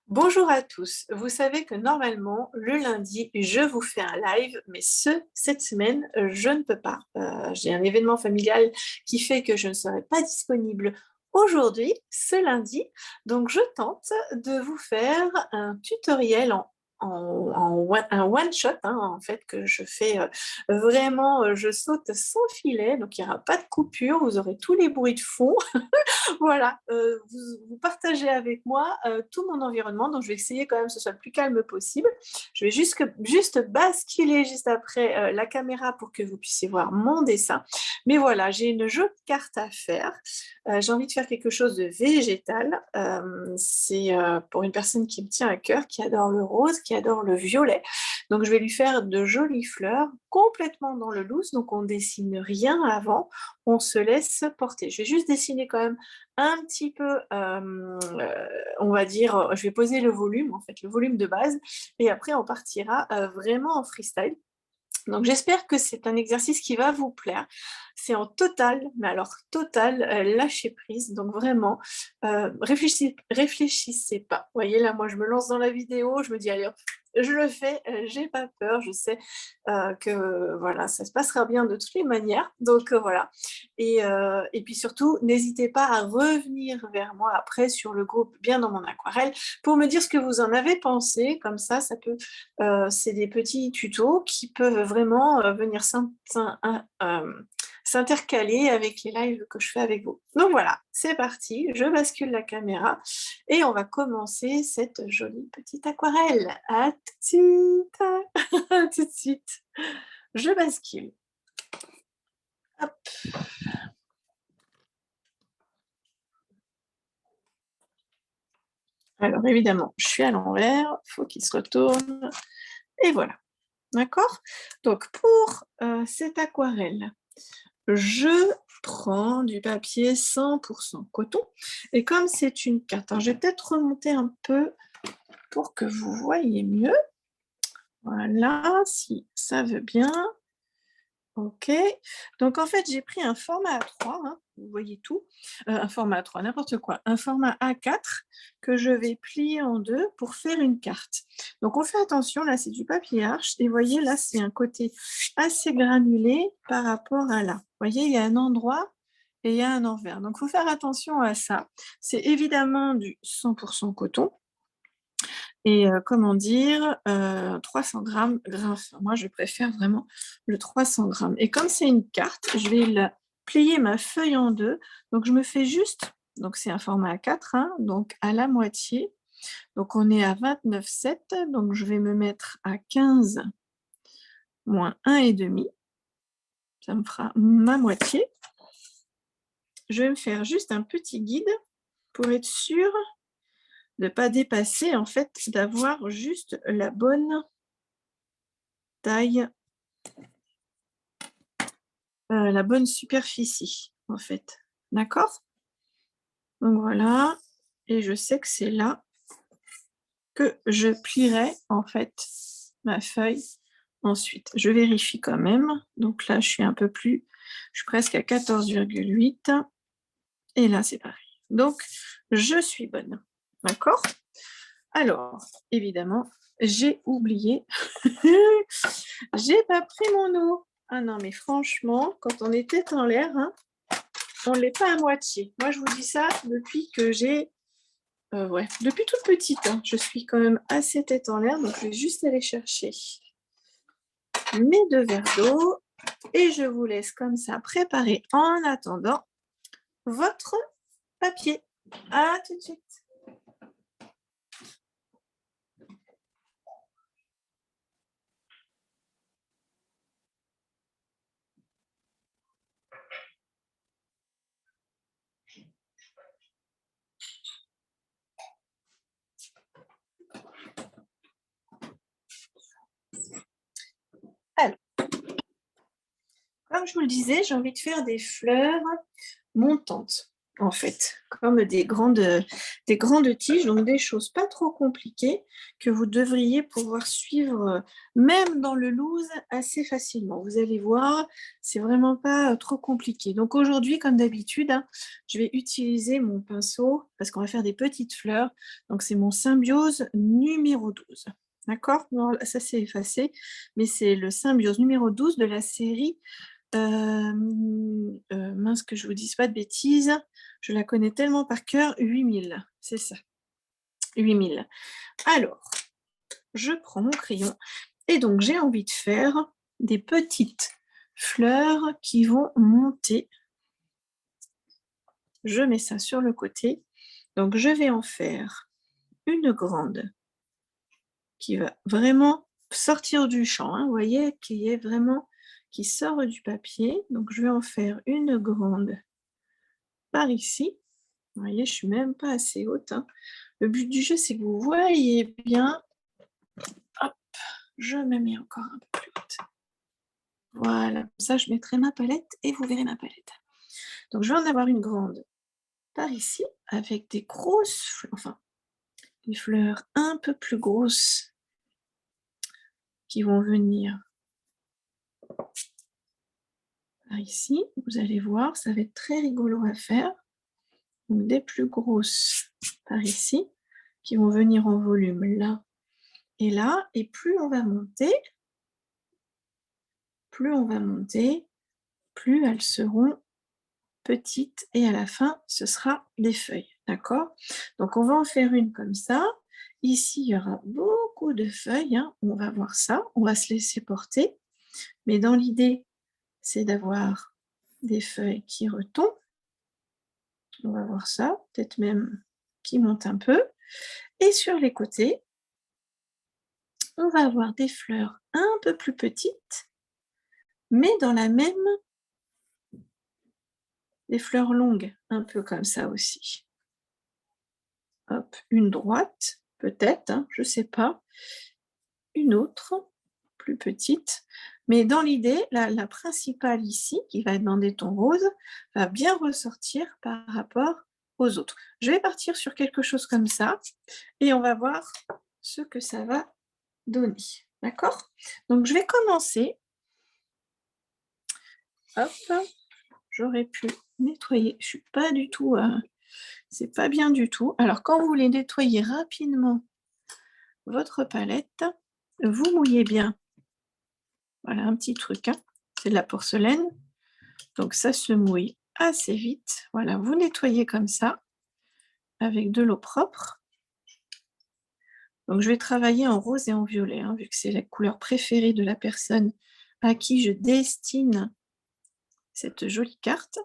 Bonjour à tous. Vous savez que normalement, le lundi, je vous fais un live, mais cette semaine, je ne peux pas. J'ai un événement familial qui fait que je ne serai pas disponible aujourd'hui, ce lundi. Donc, je tente de vous faire un tutoriel un one shot, hein, en fait, que je fais vraiment, je saute sans filet, donc il n'y aura pas de coupure, vous aurez tous les bruits de fond. Voilà, vous partagez avec moi tout mon environnement, donc je vais essayer quand même que ce soit le plus calme possible. Je vais juste basculer juste après la caméra pour que vous puissiez voir mon dessin. Mais voilà, j'ai une jolie carte à faire. J'ai envie de faire quelque chose de végétal. C'est pour une personne qui me tient à cœur, qui adore le rose, qui adore le violet. Donc je vais lui faire de jolies fleurs complètement dans le loose, donc on dessine rien avant, on se laisse porter. Je vais juste dessiner quand même un petit peu, on va dire, je vais poser le volume, en fait, le volume de base, et après on partira vraiment en freestyle. Donc j'espère que c'est un exercice qui va vous plaire. C'est en total, mais alors total, lâcher prise. Donc vraiment, réfléchissez pas. Vous voyez là, moi je me lance dans la vidéo, je me dis allez hop, je le fais, j'ai pas peur, je sais que voilà, ça se passera bien de toutes les manières. Donc voilà. Et puis surtout, n'hésitez pas à revenir vers moi après sur le groupe Bien dans mon aquarelle pour me dire ce que vous en avez pensé. Comme ça peut c'est des petits tutos qui peuvent vraiment venir s'intercaler avec les lives que je fais avec vous. Donc voilà, c'est parti, je bascule la caméra et on va commencer cette jolie petite aquarelle. À tout de suite, à tout de suite. Je bascule. Hop. Alors évidemment, je suis à l'envers, il faut qu'il se retourne. Et voilà, d'accord? Donc pour cette aquarelle, je prends du papier 100% coton. Et comme c'est une carte, alors je vais peut-être remonter un peu pour que vous voyez mieux. Voilà, si ça veut bien. Ok. Donc en fait, j'ai pris un format A3, hein, vous voyez tout. Un format A3, n'importe quoi. Un format A4 que je vais plier en deux pour faire une carte. Donc on fait attention, là c'est du papier arche. Et vous voyez, là c'est un côté assez granulé par rapport à là. Vous voyez, il y a un endroit et il y a un envers. Donc il faut faire attention à ça. C'est évidemment du 100% coton. Et comment dire, 300 grammes, moi je préfère vraiment le 300 grammes. Et comme c'est une carte, je vais plier ma feuille en deux. Donc je me fais juste, donc c'est un format A4, hein, donc à la moitié. Donc on est à 29,7, donc je vais me mettre à 15 moins 1,5. Ça me fera ma moitié. Je vais me faire juste un petit guide pour être sûre de ne pas dépasser, en fait, d'avoir juste la bonne taille, la bonne superficie, en fait. D'accord? Donc voilà, et je sais que c'est là que je plierai, en fait, ma feuille ensuite. Je vérifie quand même. Donc là, je suis un peu plus, je suis presque à 14,8. Et là, c'est pareil. Donc, je suis bonne. D'accord? Alors, évidemment, j'ai oublié. J'ai pas pris mon eau. Ah non, mais franchement, quand on est tête en l'air, hein, on ne l'est pas à moitié. Moi, je vous dis ça depuis que j'ai... ouais, depuis toute petite, hein, je suis quand même assez tête en l'air, donc je vais juste aller chercher mes 2 verres d'eau et je vous laisse comme ça préparer en attendant votre papier. À tout de suite. Alors, comme je vous le disais, j'ai envie de faire des fleurs montantes. en fait, comme des grandes tiges, donc des choses pas trop compliquées que vous devriez pouvoir suivre, même dans le loose, assez facilement. Vous allez voir, c'est vraiment pas trop compliqué. Donc aujourd'hui, comme d'habitude, hein, je vais utiliser mon pinceau parce qu'on va faire des petites fleurs. Donc c'est mon Symbiose numéro 12. D'accord? Non, ça c'est effacé, mais c'est le Symbiose numéro 12 de la série mince que je vous dise pas de bêtises, je la connais tellement par cœur, 8000, c'est ça, 8000. Alors, je prends mon crayon et donc j'ai envie de faire des petites fleurs qui vont monter. Je mets ça sur le côté, donc je vais en faire une grande qui va vraiment sortir du champ, hein, vous voyez, qui sort du papier. Donc je vais en faire une grande par ici. Vous voyez, je suis même pas assez haute, hein. Le but du jeu, c'est que vous voyez bien. Hop, je me mets encore un peu plus haute. Voilà, comme ça je mettrai ma palette et vous verrez ma palette. Donc je vais en avoir une grande par ici, avec des grosses fleurs, enfin, des fleurs un peu plus grosses qui vont venir par ici. Vous allez voir, ça va être très rigolo à faire. Donc des plus grosses par ici, qui vont venir en volume là et là. Et plus on va monter, plus elles seront petites et à la fin, ce sera des feuilles. D'accord? Donc, on va en faire une comme ça. Ici, il y aura beaucoup de feuilles, hein. On va voir ça. On va se laisser porter. Mais dans l'idée, c'est d'avoir des feuilles qui retombent. On va voir ça. Peut-être même qui montent un peu. Et sur les côtés, on va avoir des fleurs un peu plus petites, mais dans la même, des fleurs longues, un peu comme ça aussi. Hop, une droite, peut-être, hein, je ne sais pas. Une autre, plus petite. Mais dans l'idée, la principale ici, qui va être dans des tons roses, va bien ressortir par rapport aux autres. Je vais partir sur quelque chose comme ça et on va voir ce que ça va donner. D'accord? Donc, je vais commencer. Hop, j'aurais pu nettoyer. Je suis pas du tout... c'est pas bien du tout. Alors, quand vous voulez nettoyer rapidement votre palette, vous mouillez bien. Voilà, un petit truc, hein. C'est de la porcelaine. Donc, ça se mouille assez vite. Voilà, vous nettoyez comme ça, avec de l'eau propre. Donc, je vais travailler en rose et en violet, hein, vu que c'est la couleur préférée de la personne à qui je destine cette jolie carte.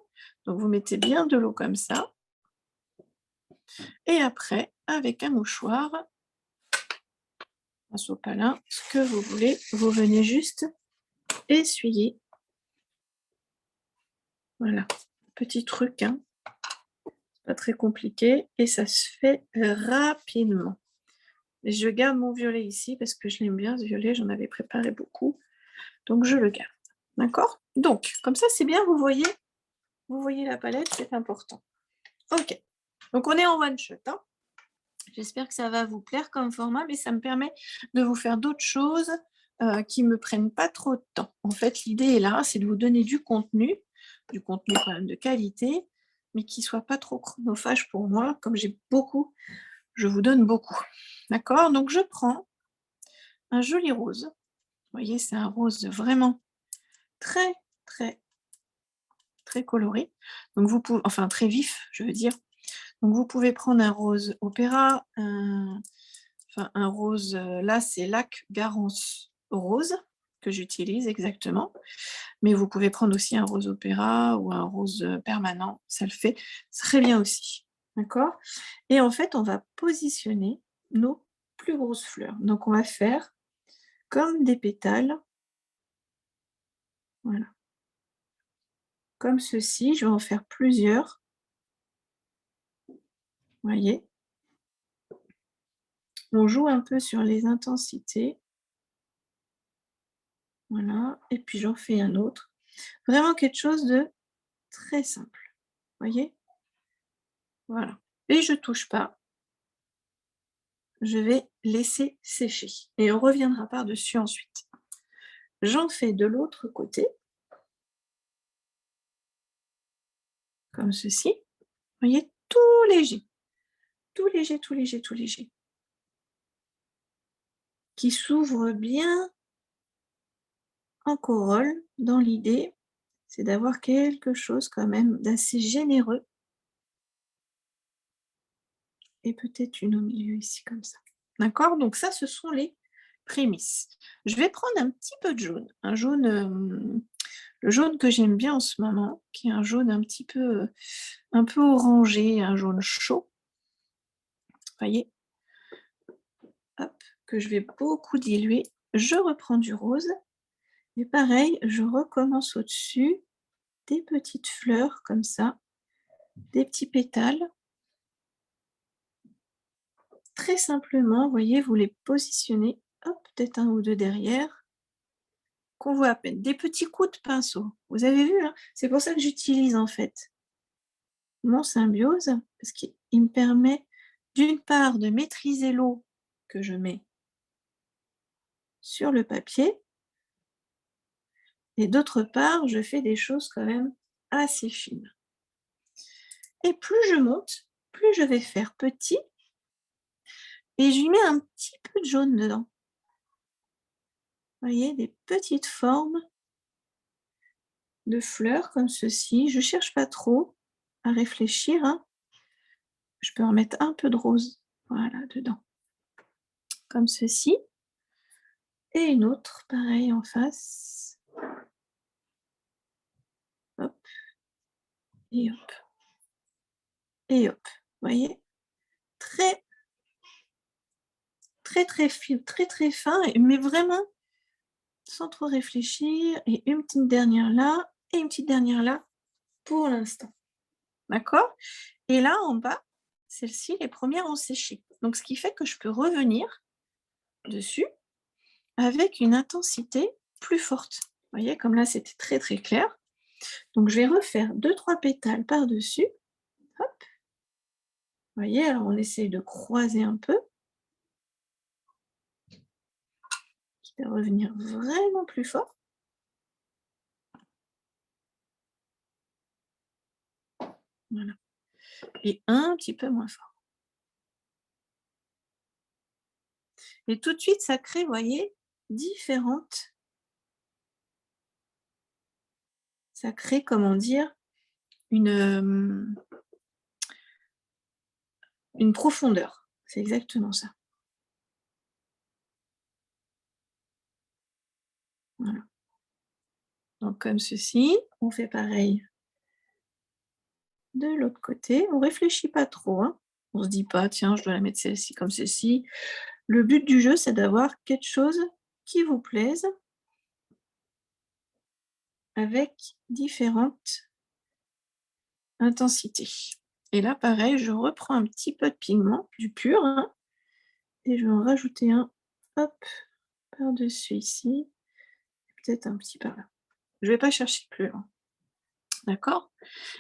Donc, vous mettez bien de l'eau comme ça. Et après, avec un mouchoir, un sopalin, ce que vous voulez, vous venez juste essuyer. Voilà, petit truc, hein. Pas très compliqué. Et ça se fait rapidement. Et je garde mon violet ici parce que je l'aime bien, ce violet, j'en avais préparé beaucoup. Donc, je le garde. D'accord? Donc, comme ça, c'est bien, vous voyez la palette, c'est important. Ok. Donc, on est en one shot, hein. J'espère que ça va vous plaire comme format, mais ça me permet de vous faire d'autres choses qui ne me prennent pas trop de temps. En fait, l'idée est là, c'est de vous donner du contenu quand même de qualité, mais qui ne soit pas trop chronophage pour moi. Comme j'ai beaucoup, je vous donne beaucoup. D'accord? Donc, je prends un joli rose. Vous voyez, c'est un rose vraiment très, très, très coloré. Donc, vous pouvez, enfin, très vif, je veux dire. Donc, vous pouvez prendre un rose opéra, un rose, là, c'est Lac Garance rose que j'utilise exactement. Mais vous pouvez prendre aussi un rose opéra ou un rose permanent. Ça le fait très bien aussi. D'accord? Et en fait, on va positionner nos plus grosses fleurs. Donc, on va faire comme des pétales. Voilà. Comme ceci, je vais en faire plusieurs. Vous voyez? On joue un peu sur les intensités. Voilà. Et puis j'en fais un autre. Vraiment quelque chose de très simple. Vous voyez? Voilà. Et je ne touche pas. Je vais laisser sécher et on reviendra par-dessus ensuite. J'en fais de l'autre côté, comme ceci. Vous voyez, tout léger, tout léger, tout léger, tout léger. Qui s'ouvre bien en corolle dans l'idée, c'est d'avoir quelque chose quand même d'assez généreux. Et peut-être une au milieu ici comme ça. D'accord? Donc ça, ce sont les prémices. Je vais prendre un petit peu de jaune, un jaune, le jaune que j'aime bien en ce moment, qui est un jaune un peu orangé, un jaune chaud. Voyez? Hop, que je vais beaucoup diluer. Je reprends du rose et pareil, je recommence au-dessus des petites fleurs comme ça, des petits pétales. Très simplement, vous voyez, vous les positionnez, hop, peut-être un ou deux derrière, qu'on voit à peine. Des petits coups de pinceau. Vous avez vu, hein? C'est pour ça que j'utilise en fait mon Symbiose, parce qu'il me permet d'une part de maîtriser l'eau que je mets sur le papier, et d'autre part, je fais des choses quand même assez fines. Et plus je monte, plus je vais faire petit, et je lui mets un petit peu de jaune dedans. Vous voyez, des petites formes de fleurs comme ceci. Je cherche pas trop à réfléchir, hein. Je peux en mettre un peu de rose, voilà, dedans, comme ceci. Et une autre, pareil, en face. Hop, et hop, et hop. Vous voyez? Très, très, très fin, très, très fin, mais vraiment sans trop réfléchir. Et une petite dernière là, et une petite dernière là, pour l'instant. D'accord? Et là, en bas, celles-ci, les premières ont séché. Donc, ce qui fait que je peux revenir dessus avec une intensité plus forte. Vous voyez, comme là, c'était très, très clair. Donc, je vais refaire 2-3 pétales par-dessus. Hop. Vous voyez, alors on essaye de croiser un peu. Quitte à revenir vraiment plus fort. Voilà. Et un petit peu moins fort. Et tout de suite, ça crée, vous voyez, différentes. Ça crée, comment dire, une profondeur. C'est exactement ça. Voilà. Donc comme ceci, on fait pareil de l'autre côté. On réfléchit pas trop, hein. On se dit pas: «Tiens, je dois la mettre celle-ci comme ceci». Le but du jeu, c'est d'avoir quelque chose qui vous plaise avec différentes intensités. Et là, pareil, je reprends un petit peu de pigment, du pur, hein, et je vais en rajouter un, hop, par-dessus ici, peut-être un petit par là. Je vais pas chercher plus loin. D'accord?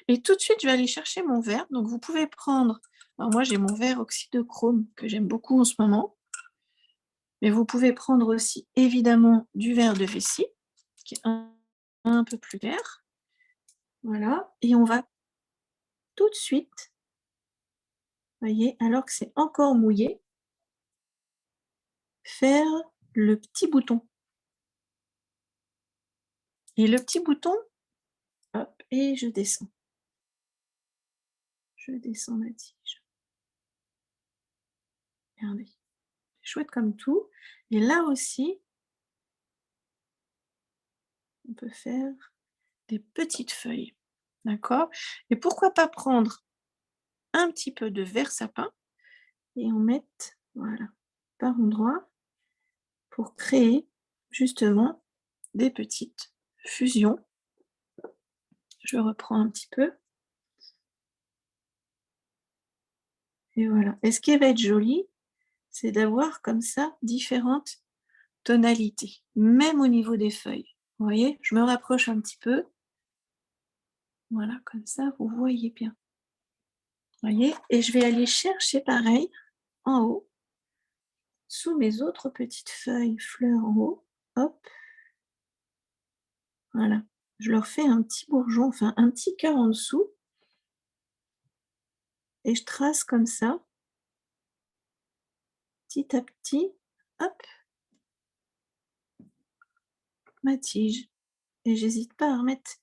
Et tout de suite, je vais aller chercher mon verre. Donc vous pouvez prendre, alors moi j'ai mon verre oxyde de chrome que j'aime beaucoup en ce moment, mais vous pouvez prendre aussi évidemment du verre de vessie, qui est un peu plus clair. Voilà, et on va tout de suite, voyez, alors que c'est encore mouillé, faire le petit bouton. Et le petit bouton, hop, et je descends. Je descends ma tige. Regardez, chouette comme tout. Et là aussi, on peut faire des petites feuilles. D'accord? Et pourquoi pas prendre un petit peu de verre sapin et en mettre, voilà, par endroits pour créer justement des petites fusions. Je reprends un petit peu. Et voilà. Et ce qui va être joli, c'est d'avoir comme ça différentes tonalités, même au niveau des feuilles. Vous voyez? Je me rapproche un petit peu. Voilà, comme ça, vous voyez bien. voyez? Et je vais aller chercher pareil, en haut, sous mes autres petites feuilles fleurs en haut, hop, voilà. Je leur fais un petit bourgeon, enfin un petit cœur en dessous et je trace comme ça, petit à petit, hop, ma tige. Et j'hésite pas à remettre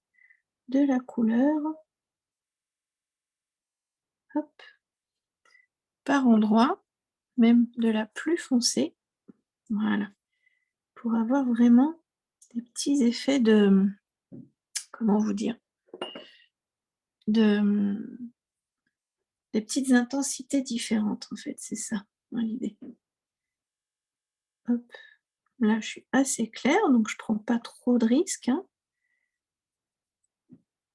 de la couleur, hop, par endroits, même de la plus foncée, voilà, pour avoir vraiment des petits effets de, comment vous dire? De, des petites intensités différentes en fait, c'est ça, hein, l'idée. Hop, là je suis assez claire, donc je prends pas trop de risques, hein.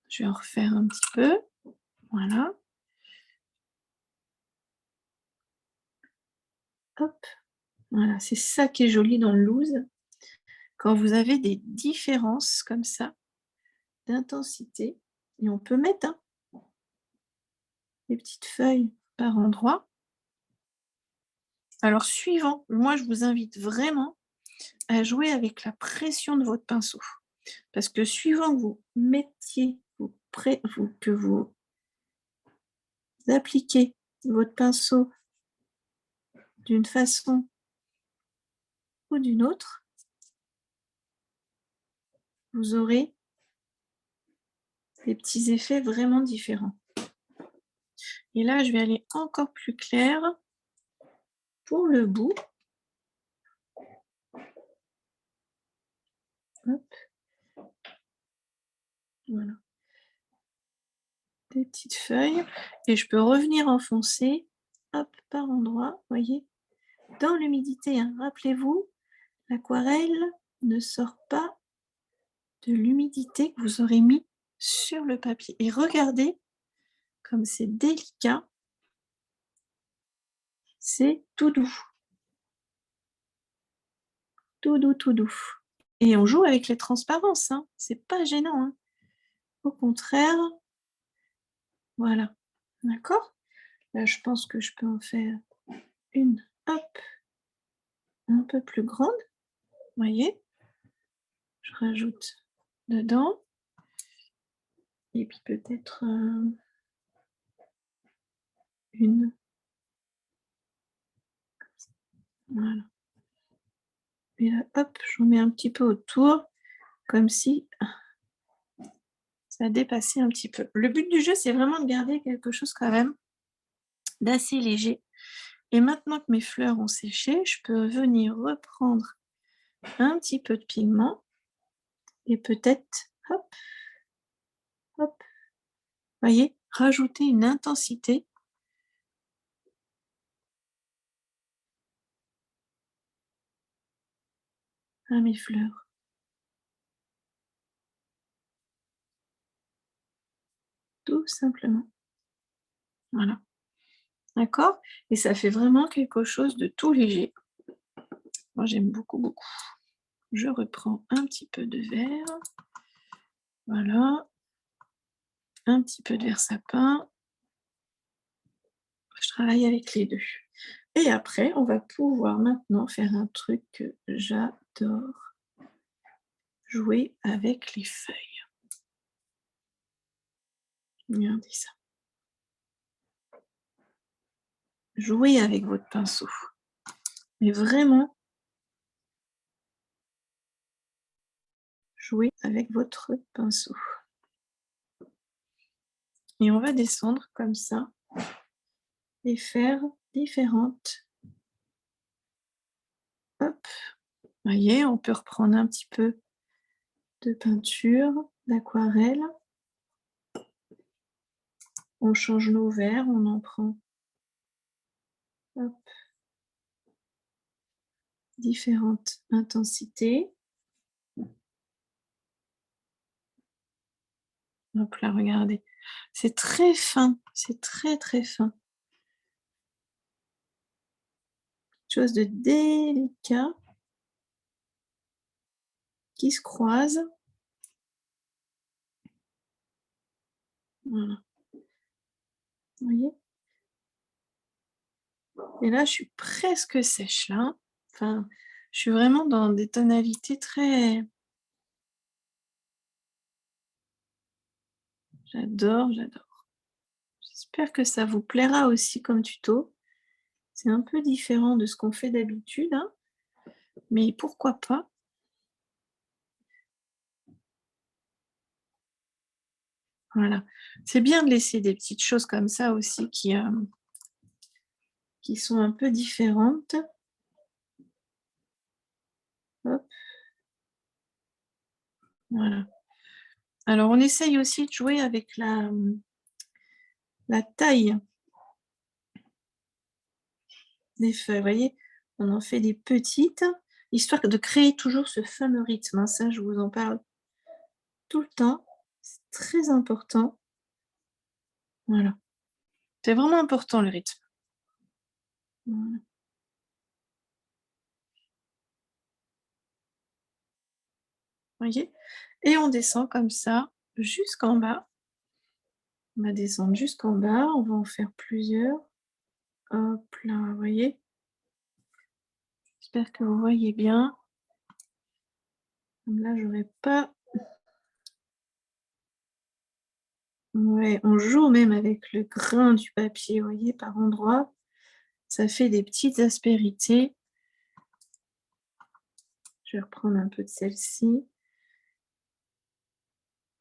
Je vais en refaire un petit peu, voilà, hop, voilà, c'est ça qui est joli dans le loose, quand vous avez des différences comme ça d'intensité et on peut mettre, hein, des petites feuilles par endroits. Alors suivant, moi je vous invite vraiment à jouer avec la pression de votre pinceau. Parce que suivant que vous mettiez, que vous appliquez votre pinceau d'une façon ou d'une autre, vous aurez des petits effets vraiment différents. Et là, je vais aller encore plus clair pour le bout. Hop, voilà. Des petites feuilles. Et je peux revenir enfoncer, hop, par endroits, voyez, dans l'humidité, hein. Rappelez-vous, l'aquarelle ne sort pas de l'humidité que vous aurez mis sur le papier. Et regardez comme c'est délicat, c'est tout doux, tout doux, tout doux. Et on joue avec les transparences, hein, c'est pas gênant, hein. Au contraire, voilà, d'accord? Là, je pense que je peux en faire une, hop, un peu plus grande, voyez? Je rajoute dedans et puis peut-être, une, voilà. Et là, hop, j'en mets un petit peu autour, comme si ça dépassait un petit peu. Le but du jeu, c'est vraiment de garder quelque chose quand même d'assez léger. Et maintenant que mes fleurs ont séché, je peux venir reprendre un petit peu de pigment et peut-être, hop, hop, voyez, rajouter une intensité à mes fleurs. Tout simplement. Voilà. D'accord? Et ça fait vraiment quelque chose de tout léger. Moi, j'aime beaucoup, beaucoup. Je reprends un petit peu de vert. Voilà. Un petit peu de vert sapin. Je travaille avec les deux. Et après, on va pouvoir maintenant faire un truc que j'adore. Jouer avec les feuilles. Regardez ça. Jouez avec votre pinceau. Mais vraiment, jouez avec votre pinceau. Et on va descendre comme ça et faire différentes. Hop, voyez, on peut reprendre un petit peu de peinture, d'aquarelle. On change nos verres, on en prend, hop, différentes intensités. Hop là, regardez. C'est très fin, c'est très, très fin. Quelque chose de délicat qui se croise. Voilà. Vous voyez? Et là, je suis presque sèche, là. Enfin, je suis vraiment dans des tonalités très... J'adore, j'adore. J'espère que ça vous plaira aussi comme tuto. C'est un peu différent de ce qu'on fait d'habitude, hein, mais pourquoi pas? Voilà. C'est bien de laisser des petites choses comme ça aussi qui sont un peu différentes. Hop, voilà. Alors, on essaye aussi de jouer avec la taille des feuilles. Vous voyez, on en fait des petites, histoire de créer toujours ce fameux rythme, hein. Ça, je vous en parle tout le temps. C'est très important. Voilà. C'est vraiment important le rythme. Voilà. Voyez? Et on descend comme ça jusqu'en bas. On va descendre jusqu'en bas, on va en faire plusieurs. Hop là, vous voyez? J'espère que vous voyez bien. Comme là, j'aurais pas... Ouais, on joue même avec le grain du papier, vous voyez, par endroits. Ça fait des petites aspérités. Je vais reprendre un peu de celle-ci.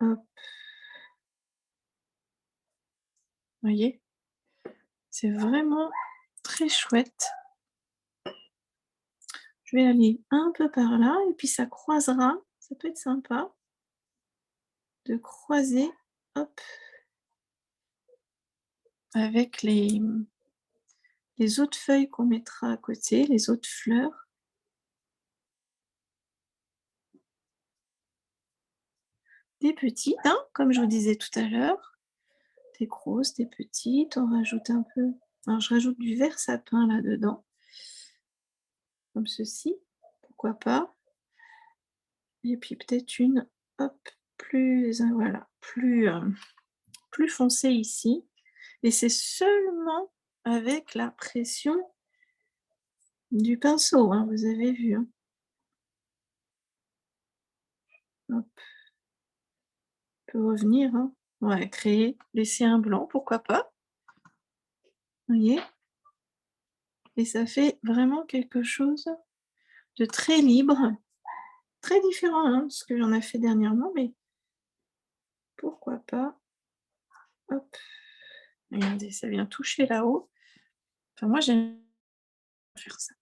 Hop, vous voyez? C'est vraiment très chouette. Je vais aller un peu par là et puis ça croisera. Ça peut être sympa de croiser, hop, avec les autres feuilles qu'on mettra à côté, les autres fleurs. Des petites, hein, comme je vous disais tout à l'heure. Des grosses, des petites. On rajoute un peu... Alors, je rajoute du vert sapin là-dedans. Comme ceci. Pourquoi pas. Et puis peut-être une, hop, plus, voilà, plus foncée ici. Et c'est seulement avec la pression du pinceau, hein, vous avez vu. Hein. Hop, on peut revenir. Hein. Ouais, créer, laisser un blanc, pourquoi pas. Vous voyez? Et ça fait vraiment quelque chose de très libre, très différent, hein, de ce que j'en ai fait dernièrement, mais pourquoi pas. Hop, regardez, ça vient toucher là-haut. Enfin, moi, j'aime faire ça.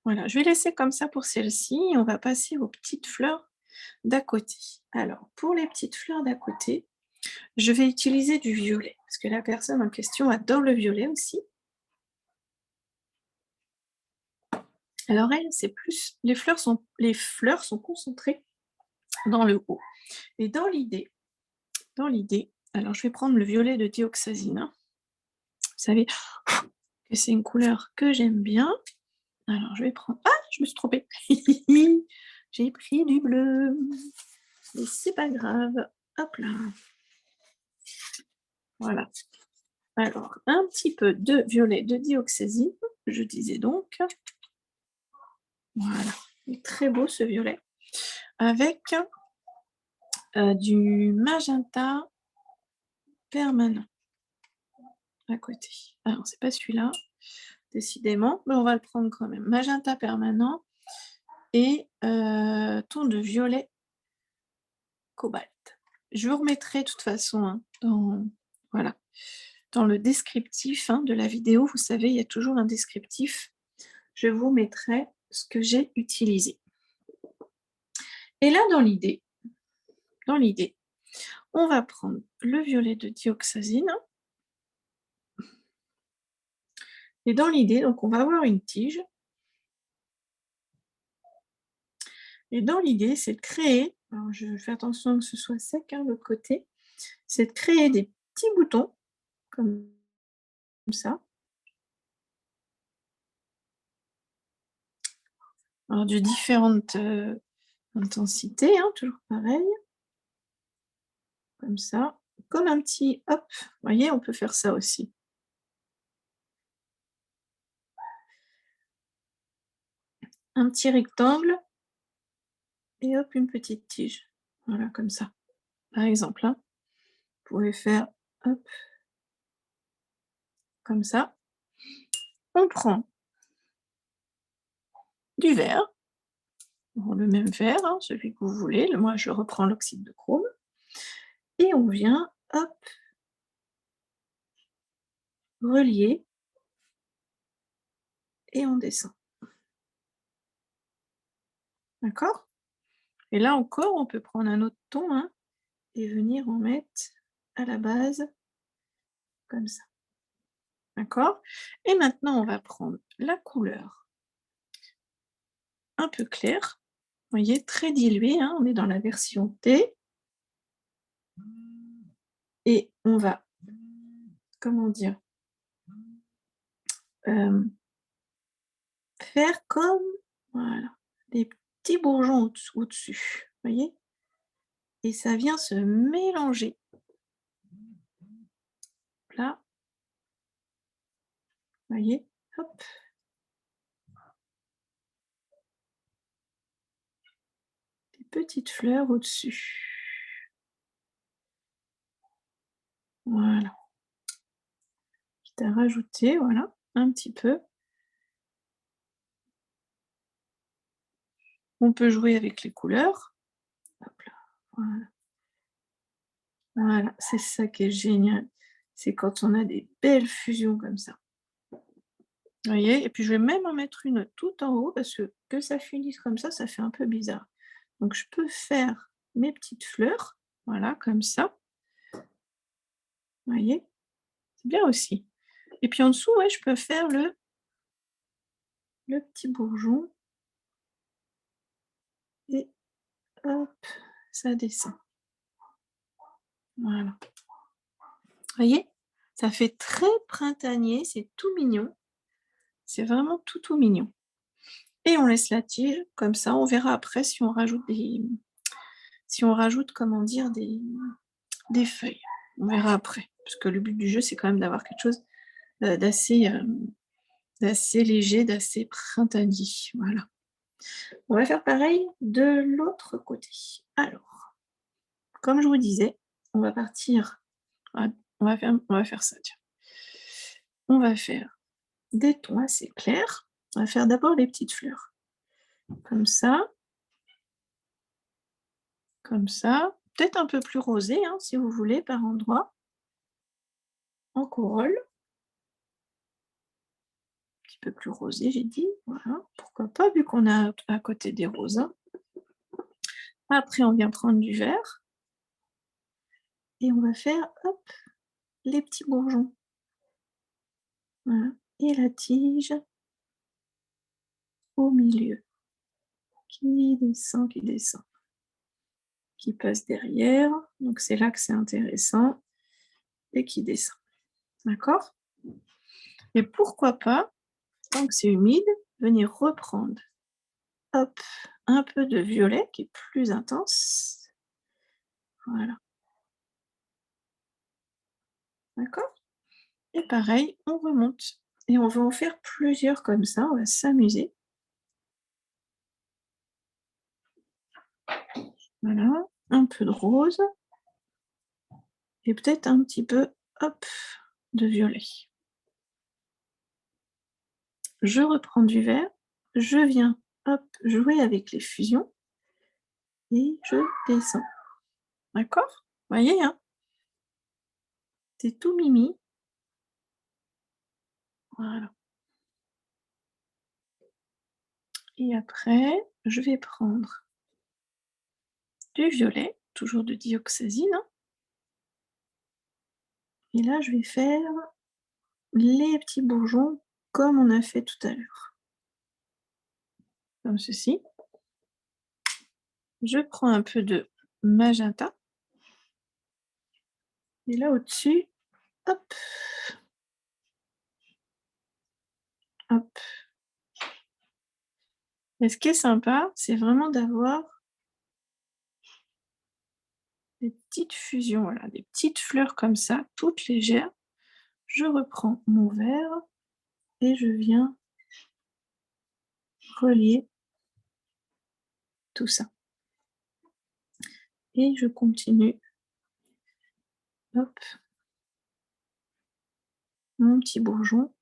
Voilà, je vais laisser comme ça pour celle-ci et on va passer aux petites fleurs d'à côté. Alors, pour les petites fleurs d'à côté, je vais utiliser du violet parce que la personne en question adore le violet aussi. Alors elle, c'est plus les fleurs sont concentrées dans le haut. Et dans l'idée, alors je vais prendre le violet de dioxazine. Hein. Vous savez que c'est une couleur que j'aime bien. Alors je vais prendre... Ah, je me suis trompée. J'ai pris du bleu. Mais c'est pas grave. Hop là. Voilà. Alors, un petit peu de violet de dioxazine, je disais donc. Voilà. Il est très beau ce violet. Avec du magenta permanent à côté. Alors, c'est pas celui-là, décidément, mais on va le prendre quand même. Magenta permanent et ton de violet cobalt. Je vous remettrai de toute façon hein, voilà, dans le descriptif hein, de la vidéo. Vous savez, il y a toujours un descriptif. Je vous mettrai ce que j'ai utilisé. Et là, dans l'idée, on va prendre le violet de dioxazine. Et dans l'idée, donc on va avoir une tige. Et dans l'idée, c'est de créer, alors je fais attention que ce soit sec, hein, l'autre côté, c'est de créer des petits boutons, comme ça. Alors de différentes intensités, hein, toujours pareil. Comme ça. Comme un petit hop, vous voyez, on peut faire ça aussi. un petit rectangle et hop, une petite tige. Voilà, comme ça. Par exemple, hein, vous pouvez faire hop, comme ça. On prend du verre, le même verre, hein, celui que vous voulez. Moi, je reprends l'oxyde de chrome et on vient, hop, relier et on descend. D'accord? Et là encore, on peut prendre un autre ton, hein, et venir en mettre à la base, comme ça. D'accord? Et maintenant, on va prendre la couleur un peu claire, vous voyez, très diluée, hein, on est dans la version thé. Et on va, comment dire, faire comme, voilà, des petits bourgeons au-dessus, vous voyez? Et ça vient se mélanger. Là, vous voyez? Hop. Des petites fleurs au-dessus. Voilà. Quitte à rajouter, voilà, un petit peu. On peut jouer avec les couleurs. Hop là, voilà. Voilà, c'est ça qui est génial. C'est quand on a des belles fusions comme ça. Vous voyez? Et puis je vais même en mettre une tout en haut parce que ça finisse comme ça fait un peu bizarre. Donc je peux faire mes petites fleurs, voilà, comme ça. Vous voyez? C'est bien aussi. Et puis en dessous, ouais, je peux faire le petit bourgeon et hop, ça descend. Voilà. Vous voyez? Ça fait très printanier, c'est tout mignon. C'est vraiment tout, tout mignon. Et on laisse la tige comme ça, on verra après si on rajoute comment dire, des feuilles. On verra après, parce que le but du jeu, c'est quand même d'avoir quelque chose, d'assez léger, d'assez printanier, voilà. On va faire pareil de l'autre côté. Alors, comme je vous disais, on va partir, on va faire ça, tiens. On va faire des tons assez clairs. On va faire d'abord les petites fleurs, comme ça, peut-être un peu plus rosé, hein, si vous voulez, par endroits, en corolle. Un petit peu plus rosé, j'ai dit, voilà, pourquoi pas, vu qu'on a à côté des roses, hein. Après, on vient prendre du vert et on va faire, hop, les petits bourgeons. Voilà, et la tige au milieu, qui descend, qui passe derrière, donc c'est là que c'est intéressant, et qui descend. D'accord? Et pourquoi pas, tant que c'est humide, venir reprendre, hop, un peu de violet qui est plus intense. Voilà, d'accord? Et pareil, on remonte. Et on va en faire plusieurs comme ça, on va s'amuser. Voilà, un peu de rose et peut-être un petit peu, hop, de violet. Je reprends du vert, je viens, hop, jouer avec les fusions et je descends. D'accord? Vous voyez, hein? C'est tout mimi. Voilà. Et après, je vais prendre du violet, toujours de dioxazine, hein, et là, je vais faire les petits bourgeons comme on a fait tout à l'heure, comme ceci. Je prends un peu de magenta et là au-dessus, hop, hop. Et ce qui est sympa, c'est vraiment d'avoir des petites fusions, voilà, des petites fleurs comme ça, toutes légères. Je reprends mon verre et je viens relier tout ça. Et je continue. Hop. Mon petit bourgeon.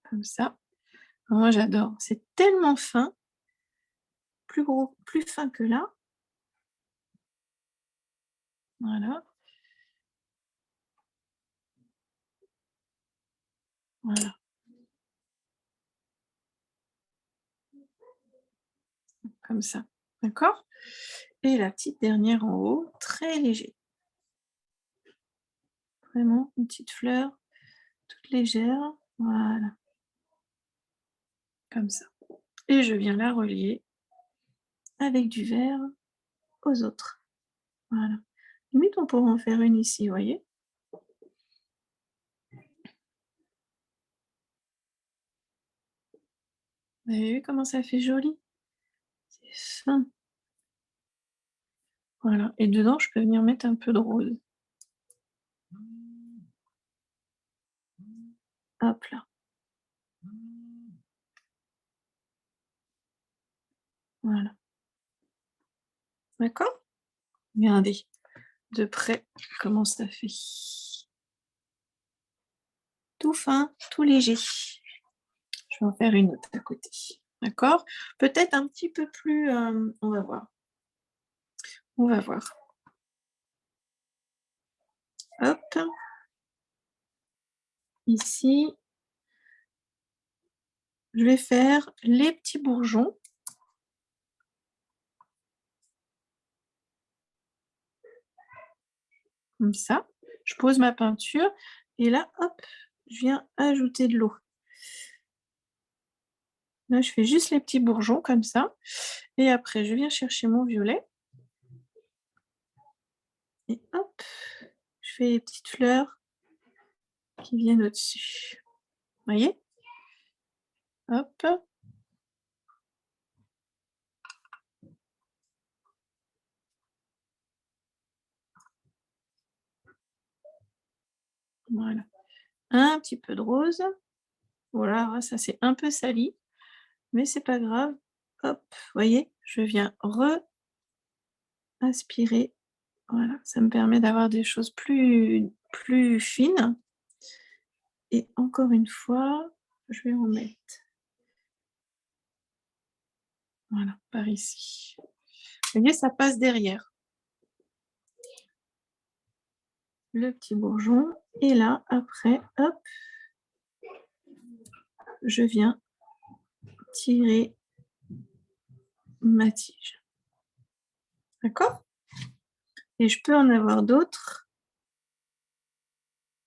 Comme ça. Moi, j'adore. C'est tellement fin, plus gros, plus fin que là. Voilà, voilà, comme ça. D'accord? Et la petite dernière en haut, très léger. Vraiment une petite fleur toute légère. Voilà, comme ça. Et je viens la relier avec du vert aux autres. Voilà. Limite, on pourrait en faire une ici, vous voyez? Vous avez vu comment ça fait joli? C'est fin. Voilà. Et dedans, je peux venir mettre un peu de rose. Hop là. Voilà. D'accord? Regardez de près comment ça fait. Tout fin, tout léger. Je vais en faire une autre à côté. D'accord? Peut-être un petit peu plus, on va voir. On va voir. Hop. Ici, je vais faire les petits bourgeons. Comme ça. Je pose ma peinture et là, hop, je viens ajouter de l'eau. Là, je fais juste les petits bourgeons comme ça et après je viens chercher mon violet et hop, je fais les petites fleurs qui viennent au-dessus. Voyez? Hop. Voilà. Un petit peu de rose. Voilà, ça c'est un peu sali, mais c'est pas grave. Hop, voyez? Je viens re-aspirer. Voilà, ça me permet d'avoir des choses plus fines et encore une fois, je vais en mettre, voilà, par ici. Vous voyez, ça passe derrière le petit bourgeon et là, après, hop, je viens tirer ma tige. D'accord? Et je peux en avoir d'autres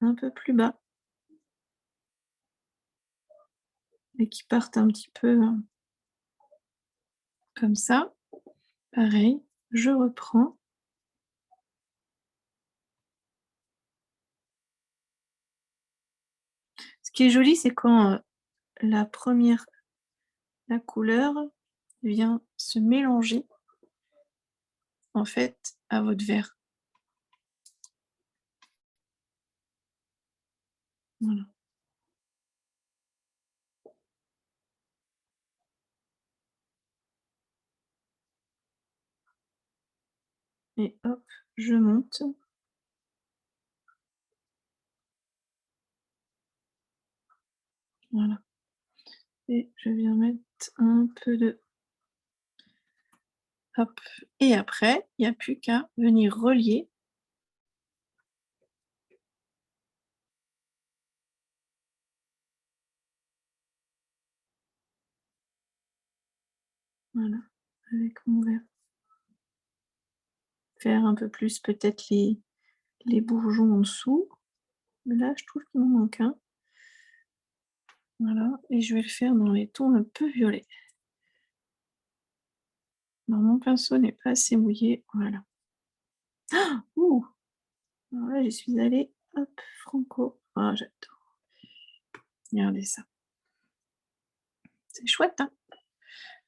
un peu plus bas et qui partent un petit peu, comme ça. Pareil, je reprends. Ce qui est joli, c'est quand, la couleur vient se mélanger, en fait, à votre vert. Voilà et hop, je monte. Voilà et je viens mettre un peu de hop et après, il y a plus qu'à venir relier. Voilà, avec mon vert. Faire un peu plus peut-être les bourgeons en dessous, mais là, je trouve qu'il m'en manque un. Voilà et je vais le faire dans les tons un peu violets. Alors mon pinceau n'est pas assez mouillé, voilà. Ouh! Alors là, j'y suis allée, hop, franco. Ah, j'adore. Regardez ça. C'est chouette, hein?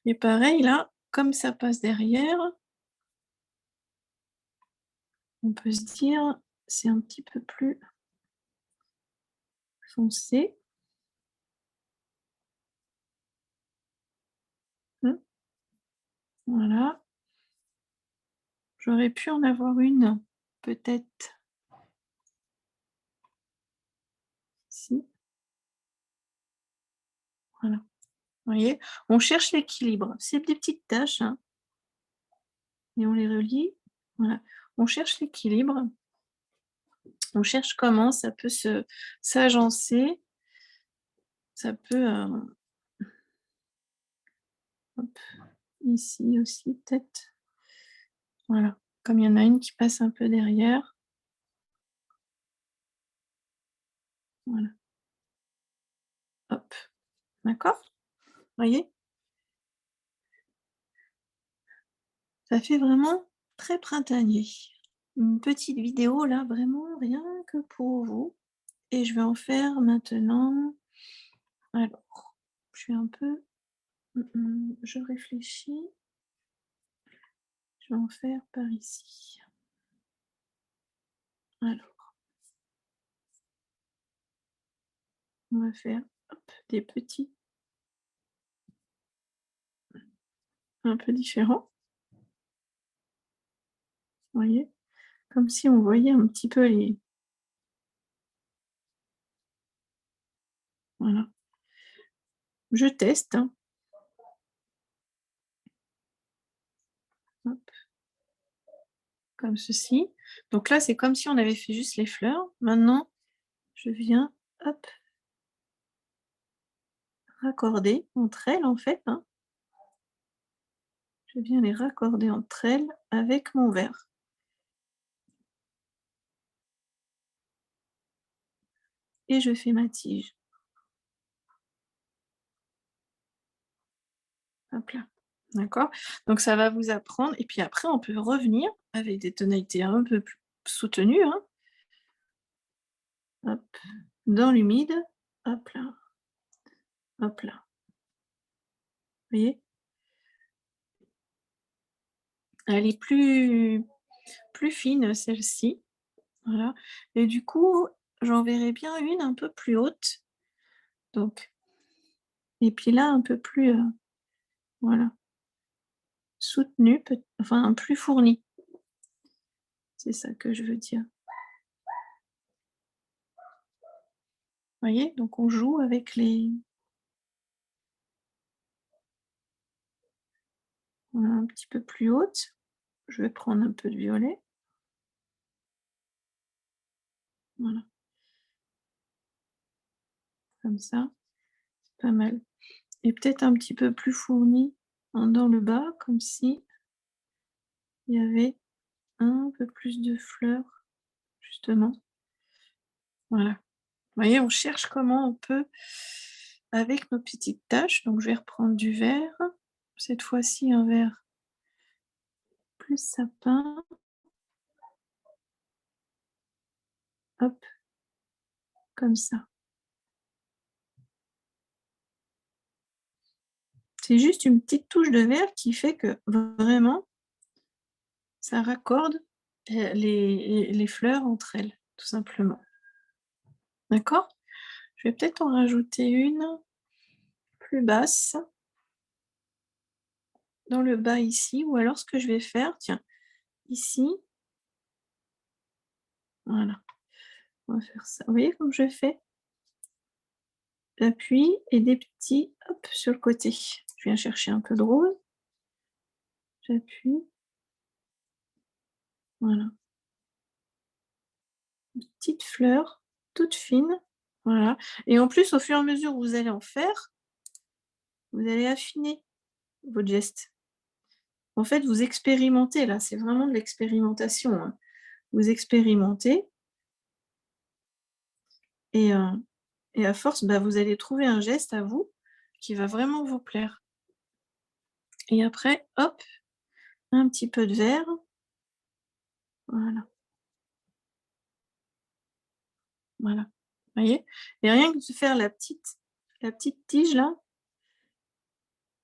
Et pareil, là, comme ça passe derrière, on peut se dire, c'est un petit peu plus foncé. Voilà. J'aurais pu en avoir une, peut-être ici. Voilà. Vous voyez? On cherche l'équilibre. C'est des petites taches, hein, et on les relie. Voilà. On cherche l'équilibre. On cherche comment ça peut s'agencer. Ça peut, hop, ici aussi peut-être. Voilà. Comme il y en a une qui passe un peu derrière. Voilà. Hop. D'accord? Vous voyez? Ça fait vraiment très printanier. Une petite vidéo là, vraiment rien que pour vous. Et je vais en faire maintenant. Alors, je suis un peu, je réfléchis. Je vais en faire par ici. Alors, on va faire, hop, des petits un peu différents. Vous voyez? Comme si on voyait un petit peu les, voilà. Je teste, hein. Hop, comme ceci. Donc là, c'est comme si on avait fait juste les fleurs. Maintenant, je viens, hop, raccorder entre elles, en fait, hein. Je viens les raccorder entre elles avec mon verre. Et je fais ma tige. Hop là. D'accord? Donc ça va vous apprendre et puis après on peut revenir avec des tonalités un peu plus soutenues, hein. Hop, dans l'humide, hop là, hop là. Vous voyez? Elle est plus fine celle-ci, voilà, et du coup, j'en verrai bien une un peu plus haute, donc, et puis là un peu plus, voilà, soutenue enfin plus fournie. C'est ça que je veux dire. Vous voyez? Donc on joue avec les, voilà, un petit peu plus haute. Je vais prendre un peu de violet. Voilà, comme ça, c'est pas mal, et peut-être un petit peu plus fourni dans le bas, comme si il y avait un peu plus de fleurs, justement. Voilà. Vous voyez, on cherche comment on peut avec nos petites taches. Donc je vais reprendre du vert, cette fois-ci un vert plus sapin. Hop, comme ça. C'est juste une petite touche de vert qui fait que vraiment ça raccorde, les fleurs entre elles, tout simplement. D'accord? Je vais peut-être en rajouter une plus basse, dans le bas ici, ou alors ce que je vais faire, tiens, ici, voilà, on va faire ça. Vous voyez comme je fais? J'appuie et des petits, hop, sur le côté. Je viens chercher un peu de rose, j'appuie, voilà. Une petite fleur, toute fine, voilà, et en plus, au fur et à mesure où vous allez en faire, vous allez affiner votre geste. En fait, vous expérimentez là, c'est vraiment de l'expérimentation, hein. Vous expérimentez et et à force, bah, vous allez trouver un geste à vous qui va vraiment vous plaire, et après, hop, un petit peu de vert, voilà, voilà. Vous voyez? Et rien que de faire la petite tige là,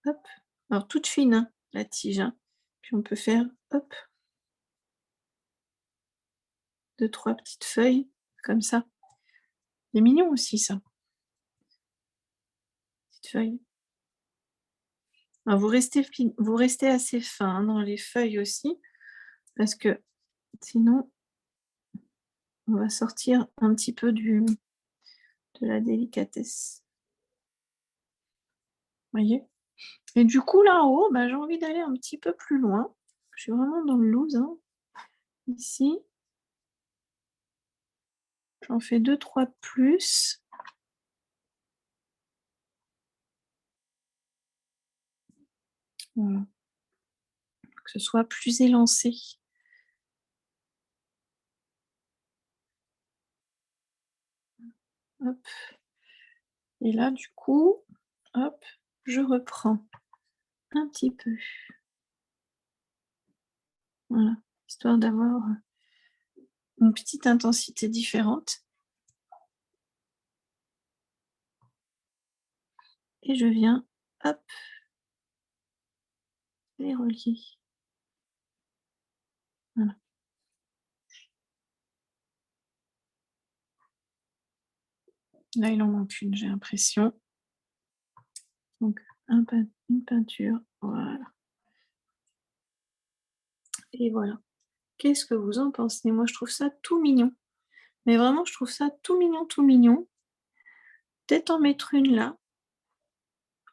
hop, alors toute fine, hein, la tige, hein, puis on peut faire, hop, 2-3 petites feuilles comme ça. C'est mignon aussi, ça. Petite feuille. Alors, vous restez assez fin hein, dans les feuilles aussi, parce que sinon, on va sortir un petit peu de la délicatesse. Voyez? Et du coup, là en haut, bah, j'ai envie d'aller un petit peu plus loin. Je suis vraiment dans le loose, hein. Ici, j'en fais 2-3 de plus. Voilà, que ce soit plus élancé. Hop. Et là, du coup, hop, je reprends un petit peu. Voilà, histoire d'avoir une petite intensité différente. Et je viens, hop, les relier. Voilà. Là, il en manque une, j'ai l'impression. Donc, une peinture, voilà. Et voilà. Qu'est-ce que vous en pensez? Moi, je trouve ça tout mignon. Mais vraiment, je trouve ça tout mignon, tout mignon. Peut-être en mettre une là.